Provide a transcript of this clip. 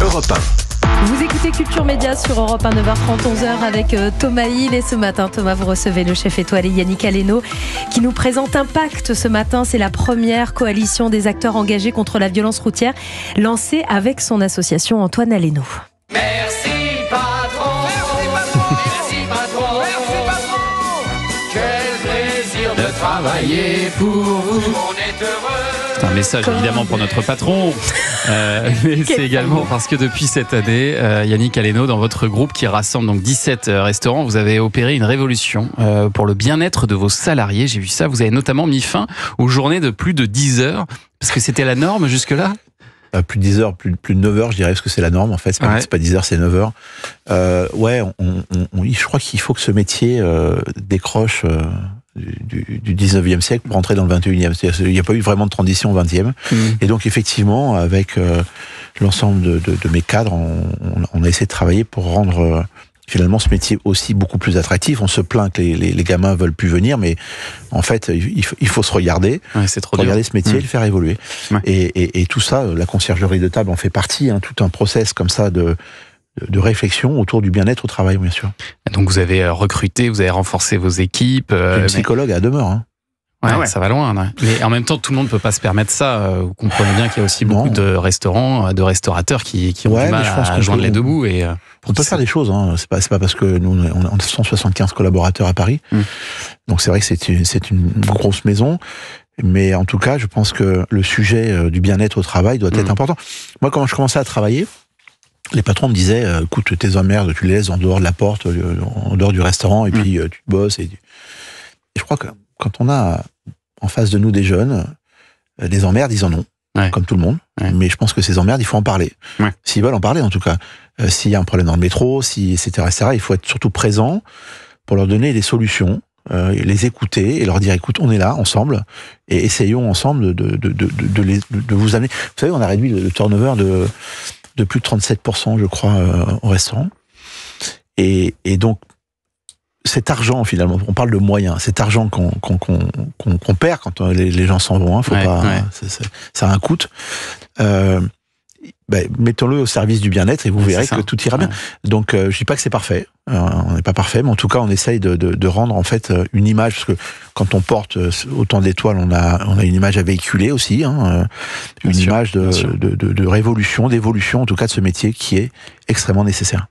Europe 1. Vous écoutez Culture Média sur Europe 1, 9h30, 11h avec Thomas Hill. Et ce matin, Thomas, vous recevez le chef étoilé Yannick Aleno qui nous présente Impact ce matin. C'est la première coalition des acteurs engagés contre la violence routière lancée avec son association Antoine Aleno. Merci patron, merci patron, merci patron. Quel plaisir de travailler pour vous, on est heureux. C'est un message évidemment pour notre patron, mais c'est également parce que depuis cette année, Yannick Aleno, dans votre groupe qui rassemble donc 17 restaurants, vous avez opéré une révolution pour le bien-être de vos salariés. J'ai vu ça, vous avez notamment mis fin aux journées de plus de 10 heures, parce que c'était la norme jusque-là. Plus de 10 heures, plus de 9 heures, je dirais, parce que c'est la norme en fait. C'est pas 10 heures, c'est 9 heures. Je crois qu'il faut que ce métier décroche du 19e siècle pour entrer dans le 21e. Il n'y a pas eu vraiment de transition au 20e. Et donc effectivement, avec l'ensemble de mes cadres, on a essayé de travailler pour rendre finalement ce métier aussi beaucoup plus attractif. On se plaint que les gamins veulent plus venir, mais en fait, il faut se regarder, regarder ce métier et le faire évoluer. Ouais. Et tout ça, la conciergerie de table en fait partie, tout un process comme ça de réflexion autour du bien-être au travail, bien sûr. Donc vous avez recruté, vous avez renforcé vos équipes. Un psychologue à demeure. Ouais, ça va loin. Mais en même temps, tout le monde ne peut pas se permettre ça. Vous comprenez bien qu'il y a aussi beaucoup de restaurants, de restaurateurs qui ont du mal à joindre les deux bouts. On peut faire des choses. C'est pas parce que nous, on a 175 collaborateurs à Paris. Donc c'est vrai que c'est une grosse maison. Mais en tout cas, je pense que le sujet du bien-être au travail doit être important. Moi, quand je commençais à travailler, les patrons me disaient, écoute, tes emmerdes, tu les laisses en dehors de la porte, en dehors du restaurant, et puis tu bosses. Et je crois que quand on a en face de nous des jeunes, des emmerdes, ils en ont, comme tout le monde. Mais je pense que ces emmerdes, il faut en parler. S'ils veulent en parler, en tout cas. S'il y a un problème dans le métro, etc., il faut être surtout présent pour leur donner des solutions, les écouter et leur dire, écoute, on est là, ensemble, et essayons ensemble de vous amener. Vous savez, on a réduit le turnover de plus de 37%, je crois, au restaurant. Et donc, cet argent, finalement, on parle de moyens, cet argent qu'on perd quand les gens s'en vont, faut pas, ça a un coût. Mettons-le au service du bien-être et vous verrez que tout ira bien. Donc, je dis pas que c'est parfait, on n'est pas parfait, mais en tout cas, on essaye de rendre en fait une image, parce que quand on porte autant d'étoiles, on a une image à véhiculer aussi, une image de révolution, d'évolution, en tout cas de ce métier qui est extrêmement nécessaire.